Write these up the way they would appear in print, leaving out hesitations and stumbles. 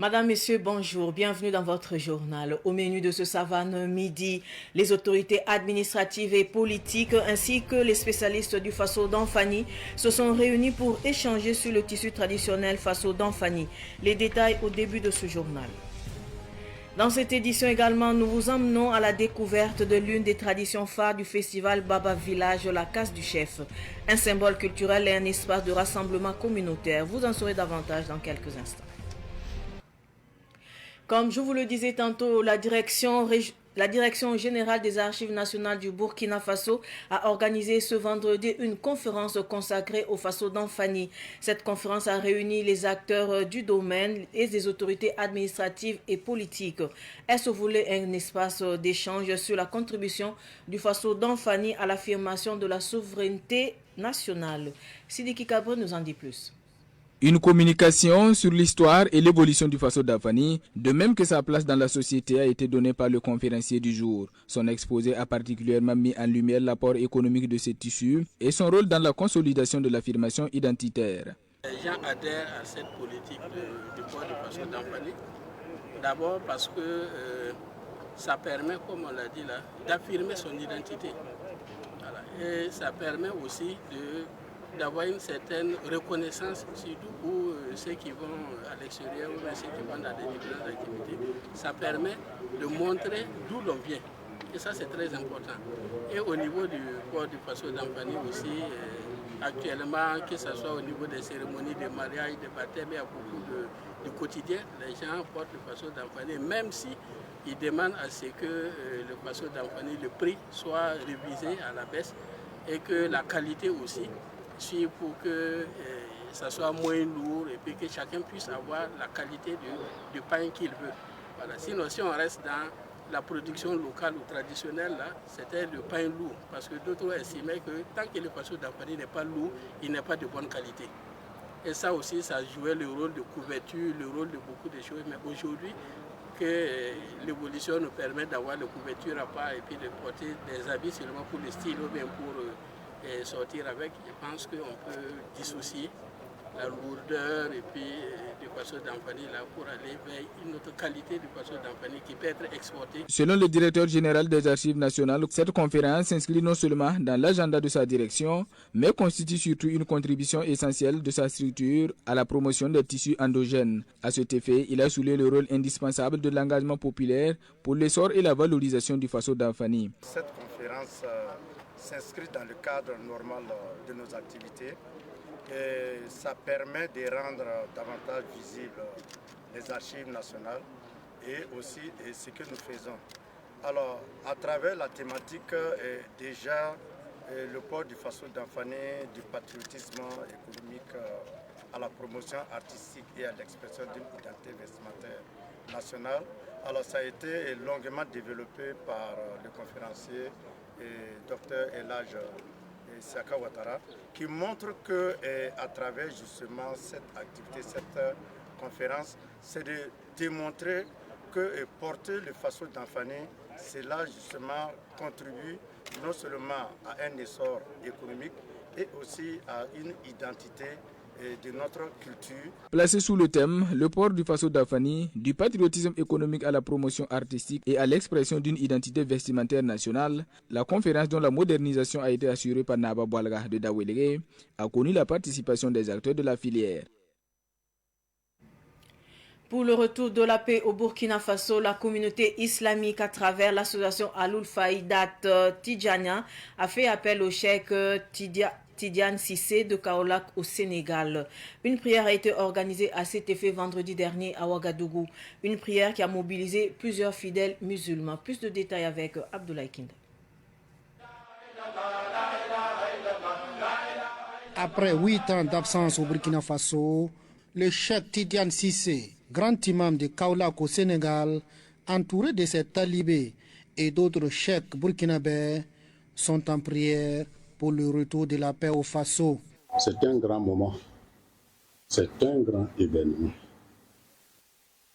Madame, Messieurs, bonjour, bienvenue dans votre journal. Au menu de ce Savane midi, les autorités administratives et politiques ainsi que les spécialistes du Faso d'Anfani se sont réunis pour échanger sur le tissu traditionnel Faso d'Anfani. Les détails au début de ce journal. Dans cette édition également, nous vous emmenons à la découverte de l'une des traditions phares du festival Baba Village, la Casse du Chef. Un symbole culturel et un espace de rassemblement communautaire. Vous en saurez davantage dans quelques instants. Comme je vous le disais tantôt, la direction générale des Archives nationales du Burkina Faso a organisé ce vendredi une conférence consacrée au Faso d'Anfani. Cette conférence a réuni les acteurs du domaine et des autorités administratives et politiques. Elle se voulait un espace d'échange sur la contribution du Faso d'Anfani à l'affirmation de la souveraineté nationale. Sidiki Kabre nous en dit plus. Une communication sur l'histoire et l'évolution du Faso d'Anfani, de même que sa place dans la société, a été donnée par le conférencier du jour. Son exposé a particulièrement mis en lumière l'apport économique de ces tissus et son rôle dans la consolidation de l'affirmation identitaire. Les gens adhèrent à cette politique du port du Faso d'Anfani. D'abord parce que ça permet, comme on l'a dit là, d'affirmer son identité. Voilà. Et ça permet aussi d'avoir une certaine reconnaissance, surtout pour ceux qui vont à l'extérieur ou ceux qui vont dans des différentes activités. Ça permet de montrer d'où l'on vient. Et ça, c'est très important. Et au niveau du port du Faso d'Anfani aussi, actuellement, que ce soit au niveau des cérémonies de mariage, de baptême, il y a beaucoup du quotidien. Les gens portent le Faso d'Anfani, même si ils demandent à ce que le Faso d'Anfani, le prix, soit révisé à la baisse et que la qualité aussi, pour que ça soit moins lourd et puis que chacun puisse avoir la qualité du pain qu'il veut. Voilà. Sinon, si on reste dans la production locale ou traditionnelle, là, c'était le pain lourd. Parce que d'autres estimaient que tant que le Faso d'Anfani n'est pas lourd, il n'est pas de bonne qualité. Et ça aussi, ça jouait le rôle de couverture, le rôle de beaucoup de choses. Mais aujourd'hui, que l'évolution nous permet d'avoir la couverture à part et puis de porter des habits seulement pour le style ou bien pour sortir avec, je pense qu'on peut dissocier la lourdeur et puis du Faso d'Anfani là pour aller vers une autre qualité du Faso d'Anfani qui peut être exportée. Selon le directeur général des Archives nationales, cette conférence s'inscrit non seulement dans l'agenda de sa direction, mais constitue surtout une contribution essentielle de sa structure à la promotion des tissus endogènes. À cet effet, il a souligné le rôle indispensable de l'engagement populaire pour l'essor et la valorisation du Faso d'Anfani. Cette conférence s'inscrit dans le cadre normal de nos activités et ça permet de rendre davantage visibles les archives nationales et aussi ce que nous faisons. Alors, à travers la thématique, déjà le port du Faso d'Anfani, du patriotisme économique à la promotion artistique et à l'expression d'une identité vestimentaire nationale. Alors, ça a été longuement développé par le conférencier Dr Elhadj Siaka Ouattara, qui montre que à travers justement cette activité, cette conférence, c'est de démontrer que porter le Faso d'Anfani, cela justement contribue non seulement à un essor économique et aussi à une identité de notre culture. Placé sous le thème « Le port du Faso d'Anfani, du patriotisme économique à la promotion artistique et à l'expression d'une identité vestimentaire nationale », la conférence dont la modernisation a été assurée par Naba Boualga de Dawelege a connu la participation des acteurs de la filière. Pour le retour de la paix au Burkina Faso, la communauté islamique à travers l'association Aloul Faïdat Tidjania a fait appel au cheikh Tidiane Cissé de Kaolack au Sénégal. Une prière a été organisée à cet effet vendredi dernier à Ouagadougou. Une prière qui a mobilisé plusieurs fidèles musulmans. Plus de détails avec Abdoulaye Kinda. Après 8 ans d'absence au Burkina Faso, le cheikh Tidiane Cissé, grand imam de Kaolack au Sénégal, entouré de ses talibés et d'autres cheikhs burkinabés, sont en prière pour le retour de la paix au Faso. C'est un grand moment C'est un grand événement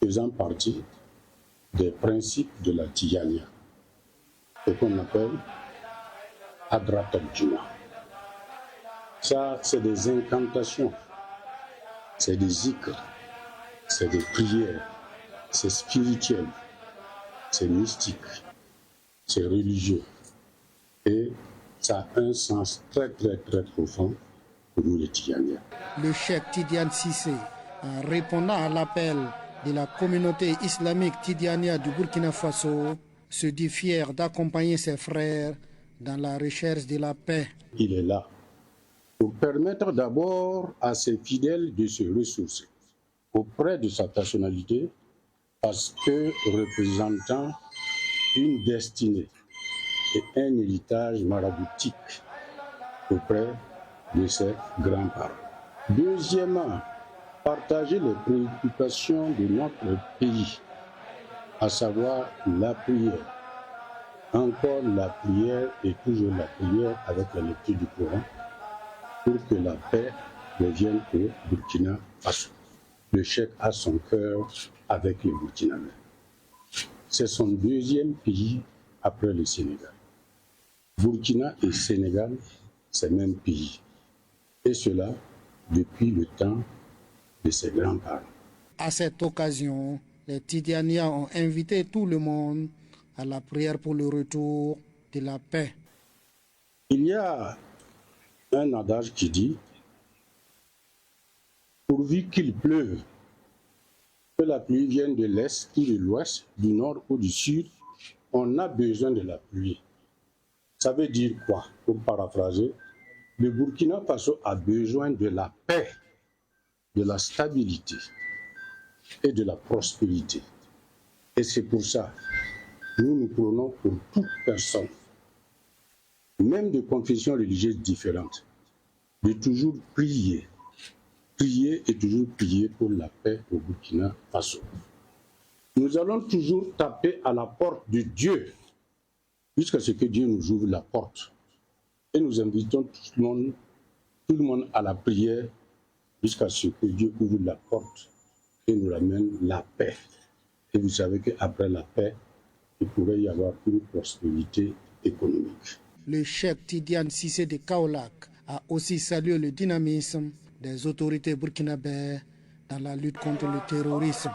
faisant partie des principes de la Tijaniya, ce qu'on appelle Hadrat al-Juma. Ça, c'est des incantations, c'est des zikrs, c'est des prières, c'est spirituel, c'est mystique, c'est religieux. Et ça a un sens très profond pour nous les Tijaniens. Le cheikh Tidiane Cissé, en répondant à l'appel de la communauté islamique Tidjaniya du Burkina Faso, se dit fier d'accompagner ses frères dans la recherche de la paix. Il est là pour permettre d'abord à ses fidèles de se ressourcer auprès de sa personnalité, parce que représentant une destinée et un héritage maraboutique auprès de ses grands-parents. Deuxièmement, partager les préoccupations de notre pays, à savoir la prière. Encore la prière et toujours la prière avec la lecture du Coran pour que la paix revienne au Burkina Faso. Le cheikh a son cœur avec les Burkinabés. C'est son deuxième pays après le Sénégal. Burkina et Sénégal, c'est le même pays. Et cela depuis le temps de ses grands-parents. À cette occasion, les Tidjaniya ont invité tout le monde à la prière pour le retour de la paix. Il y a un adage qui dit « Pourvu qu'il pleuve, que la pluie vienne de l'est ou de l'ouest, du nord ou du sud, on a besoin de la pluie. » Ça veut dire quoi? Pour paraphraser, le Burkina Faso a besoin de la paix, de la stabilité et de la prospérité. Et c'est pour ça que nous prenons pour toute personne, même de confessions religieuses différentes, de toujours prier et toujours prier pour la paix au Burkina Faso. Nous allons toujours taper à la porte de Dieu, jusqu'à ce que Dieu nous ouvre la porte. Et nous invitons tout le monde à la prière, jusqu'à ce que Dieu ouvre la porte et nous ramène la paix. Et vous savez qu'après la paix, il pourrait y avoir une prospérité économique. Le cheikh Tidiane Cissé de Kaolack a aussi salué le dynamisme des autorités burkinabées dans la lutte contre le terrorisme.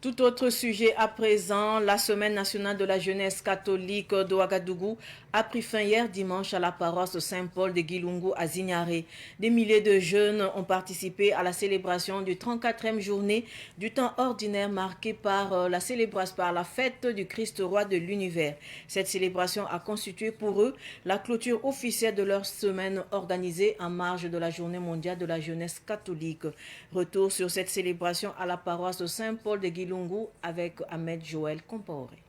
Tout autre sujet à présent, la Semaine nationale de la jeunesse catholique de Ouagadougou a pris fin hier dimanche à la paroisse Saint-Paul de Guilungu à Zignaré. Des milliers de jeunes ont participé à la célébration du 34e journée du temps ordinaire marquée par la fête du Christ roi de l'univers. Cette célébration a constitué pour eux la clôture officielle de leur semaine organisée en marge de la journée mondiale de la jeunesse catholique. Retour sur cette célébration à la paroisse Saint-Paul de Guilungu avec Ahmed Joël Compaoré. «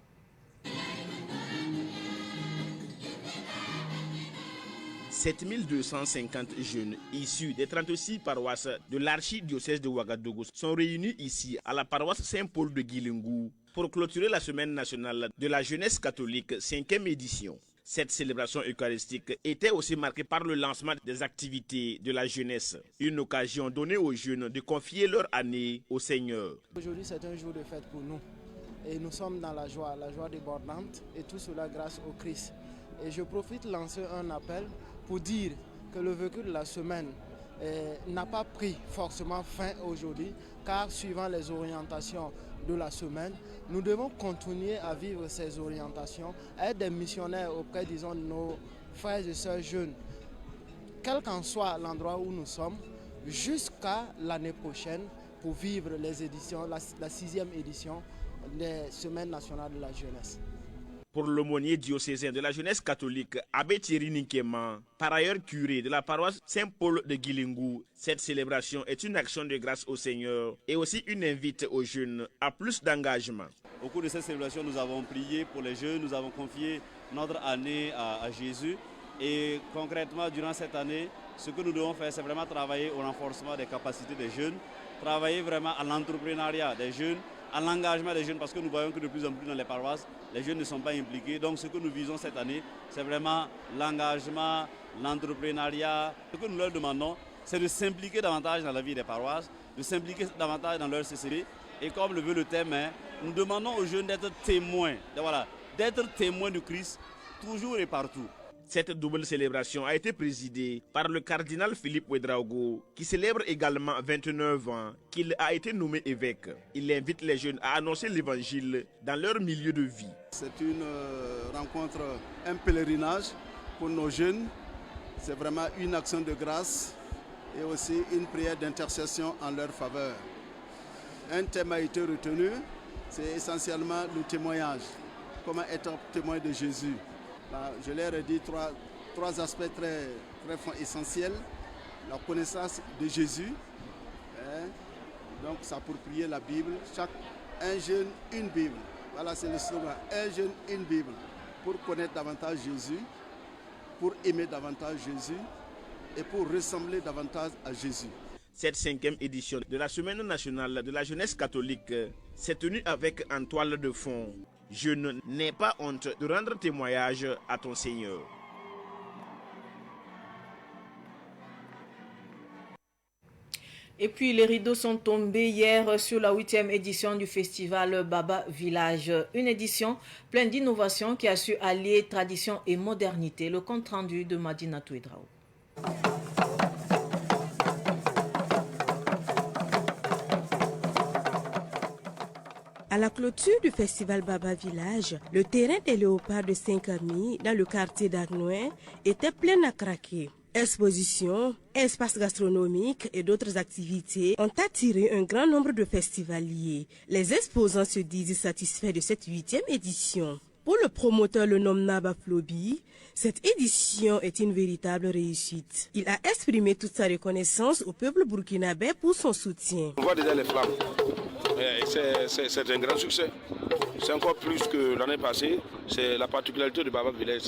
7250 jeunes issus des 36 paroisses de l'archidiocèse de Ouagadougou sont réunis ici à la paroisse Saint-Paul de Guilungu pour clôturer la semaine nationale de la jeunesse catholique 5e édition. Cette célébration eucharistique était aussi marquée par le lancement des activités de la jeunesse, une occasion donnée aux jeunes de confier leur année au Seigneur. Aujourd'hui, c'est un jour de fête pour nous et nous sommes dans la joie débordante et tout cela grâce au Christ. Et je profite de lancer un appel pour dire que le vécu de la semaine n'a pas pris forcément fin aujourd'hui, car suivant les orientations de la semaine, nous devons continuer à vivre ces orientations, à être des missionnaires auprès, disons, de nos frères et sœurs jeunes, quel qu'en soit l'endroit où nous sommes, jusqu'à l'année prochaine pour vivre les éditions, la 6e édition des Semaines nationales de la jeunesse. Pour l'aumônier diocésain de la jeunesse catholique, Abbé Thierry Ninkema, par ailleurs curé de la paroisse Saint-Paul de Guilungu, cette célébration est une action de grâce au Seigneur et aussi une invite aux jeunes à plus d'engagement. Au cours de cette célébration, nous avons prié pour les jeunes, nous avons confié notre année à Jésus. Et concrètement, durant cette année, ce que nous devons faire, c'est vraiment travailler au renforcement des capacités des jeunes, travailler vraiment à l'entrepreneuriat des jeunes, à l'engagement des jeunes, parce que nous voyons que de plus en plus dans les paroisses, les jeunes ne sont pas impliqués. Donc ce que nous visons cette année, c'est vraiment l'engagement, l'entrepreneuriat. Ce que nous leur demandons, c'est de s'impliquer davantage dans la vie des paroisses, de s'impliquer davantage dans leur CCD. Et comme le veut le thème, nous demandons aux jeunes d'être témoins, d'être témoins du Christ, toujours et partout. Cette double célébration a été présidée par le cardinal Philippe Ouédraogo, qui célèbre également 29 ans qu'il a été nommé évêque. Il invite les jeunes à annoncer l'évangile dans leur milieu de vie. C'est une rencontre, un pèlerinage pour nos jeunes. C'est vraiment une action de grâce et aussi une prière d'intercession en leur faveur. Un thème a été retenu, c'est essentiellement le témoignage. Comment être témoin de Jésus. Je leur ai dit trois aspects très essentiels. La connaissance de Jésus, donc s'approprier la Bible. Un jeune, une Bible. Voilà, c'est le slogan. Un jeune, une Bible. Pour connaître davantage Jésus, pour aimer davantage Jésus et pour ressembler davantage à Jésus. Cette 5e édition de la Semaine nationale de la jeunesse catholique s'est tenue avec en toile de fond: je n'ai pas honte de rendre témoignage à ton Seigneur. Et puis les rideaux sont tombés hier sur la 8e édition du festival Baba Village. Une édition pleine d'innovation qui a su allier tradition et modernité. Le compte rendu de Madina Touedrao. À la clôture du festival Baba Village, le terrain des léopards de Saint-Camille, dans le quartier d'Arnoin, était plein à craquer. Expositions, espaces gastronomiques et d'autres activités ont attiré un grand nombre de festivaliers. Les exposants se disent satisfaits de cette 8e édition. Pour le promoteur le nom Naba Flobi, cette édition est une véritable réussite. Il a exprimé toute sa reconnaissance au peuple burkinabé pour son soutien. On voit déjà les flammes. C'est un grand succès. C'est encore plus que l'année passée. C'est la particularité de Baba Village.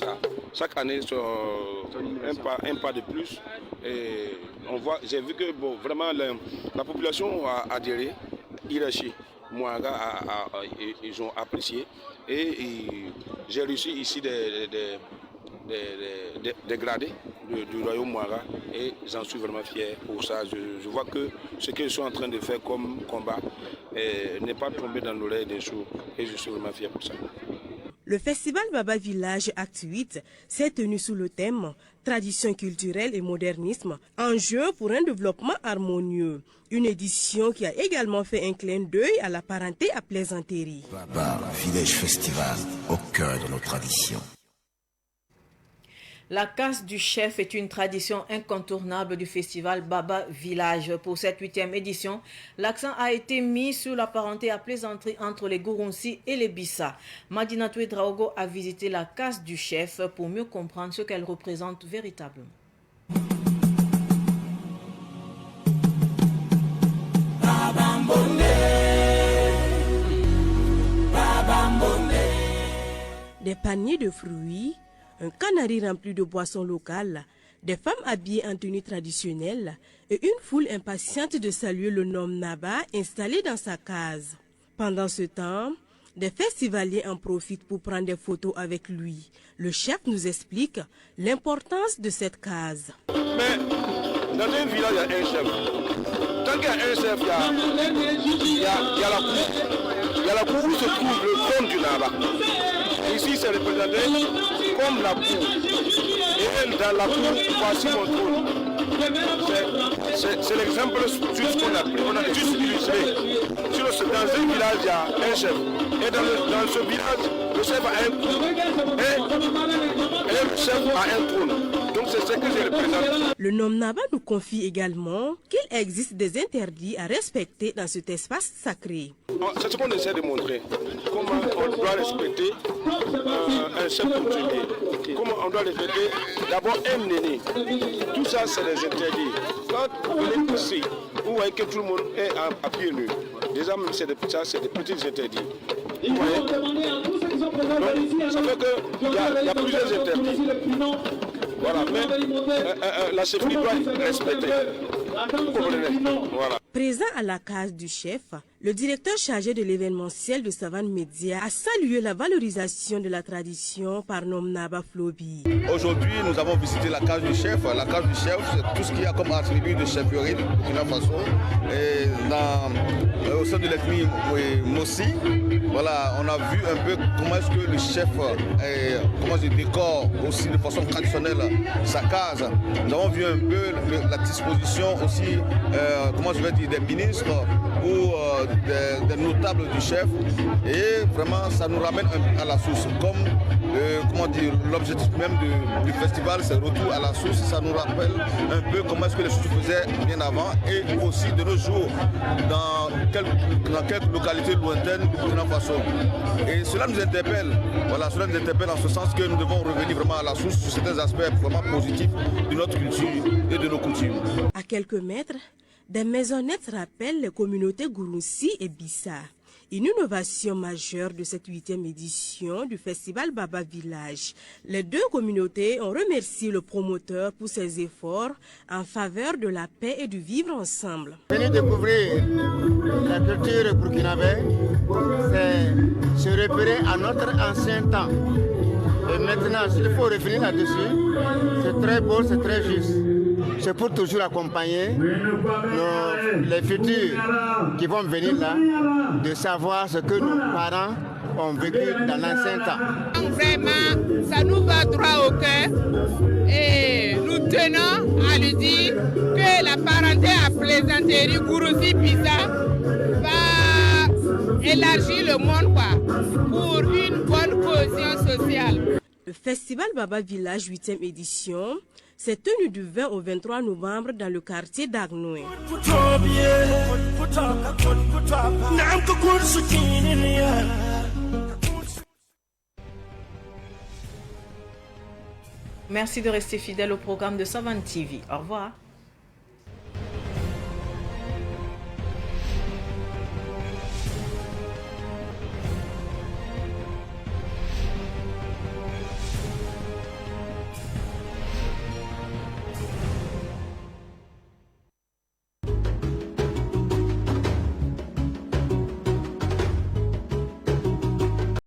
Chaque année, un pas de plus. Et j'ai vu que vraiment la population a adhéré. Hiroshi, Mouaga, ils ont apprécié. Et j'ai réussi ici des gradés du royaume Mouaga et j'en suis vraiment fier pour ça. Je vois que ce qu'ils sont en train de faire comme combat n'est pas tombé dans l'oreille des sourds et je suis vraiment fier pour ça. Le festival Baba Village Acte 8 s'est tenu sous le thème Tradition culturelle et modernisme, enjeu pour un développement harmonieux. Une édition qui a également fait un clin d'œil à la parenté à plaisanterie. Baba Village Festival, au cœur de nos traditions. La casse du chef est une tradition incontournable du festival Baba Village. Pour cette 8e édition, l'accent a été mis sur la parenté à plaisanterie entre les Gourounsi et les Bissa. Madina Touedraogo a visité la casse du chef pour mieux comprendre ce qu'elle représente véritablement. Des paniers de fruits, un canari rempli de boissons locales, des femmes habillées en tenue traditionnelle et une foule impatiente de saluer le nom Naba installé dans sa case. Pendant ce temps, des festivaliers en profitent pour prendre des photos avec lui. Le chef nous explique l'importance de cette case. Mais dans un village, il y a un chef. Tant qu'il y a un chef, il y a la cour. Il y a la cour où se trouve le trône du Naba. Ici, c'est représenté comme la cour. Et elle, dans la cour, voici mon trône. C'est l'exemple juste qu'on a pris. On a juste illustré. Dans un village, il y a un chef. Et dans ce village, le chef a un cour. Et le chef a un trône. Donc c'est ce que je représente. Le nom Naba nous confie également qu'il existe des interdits à respecter dans cet espace sacré. C'est ce qu'on essaie de montrer. Comment on doit respecter un chef coutumier. Comment on doit respecter d'abord un aîné. Tout ça, c'est des interdits. Quand vous venez ici, vous voyez que tout le monde est à pied nu. Déjà, c'est des petits interdits. Vous voyez? Donc, ça fait qu'il y a plusieurs interdits. Voilà, mais la sécurité doit être respectée. Voilà. Présent à la case du chef, Le directeur chargé de l'événementiel de Savane Média a salué la valorisation de la tradition par Nomnaba Flobi. Aujourd'hui, nous avons visité la cage du chef. La cage du chef, c'est tout ce qu'il y a comme attribut de chefferie du Burkina Faso. Et au sein de l'ethnie Mossi, voilà, on a vu un peu comment est-ce que le chef décore aussi de façon traditionnelle sa case. Nous avons vu un peu la disposition aussi, des ministres ou des notables du chef, et vraiment ça nous ramène à la source, comme l'objectif même du festival, c'est retour à la source. Ça nous rappelle un peu comment est-ce que les choses se faisaient bien avant, et aussi de nos jours dans quelques localités lointaines du Burkina Faso. Et cela nous interpelle, cela nous interpelle en ce sens que nous devons revenir vraiment à la source sur certains aspects vraiment positifs de notre culture et de nos coutumes. À quelques mètres, des maisonnettes rappellent les communautés Gouroussi et Bissa. Une innovation majeure de cette 8e édition du festival Baba Village. Les deux communautés ont remercié le promoteur pour ses efforts en faveur de la paix et du vivre ensemble. Venir découvrir la culture burkinabé, c'est se repérer à notre ancien temps. Et maintenant, s'il faut revenir là-dessus, c'est très beau, c'est très juste. C'est pour toujours accompagner les futurs qui vont venir là, de savoir ce que nos parents ont vécu dans l'ancien temps. Vraiment, ça nous va droit au cœur et nous tenons à lui dire que la parenté à plaisanterie Gouroussi-Bissa va élargir le monde pour une bonne cohésion sociale. Le festival Baba Village 8e édition s'est tenu du 20 au 23 novembre dans le quartier d'Agnoué. Merci de rester fidèle au programme de Savane TV. Au revoir.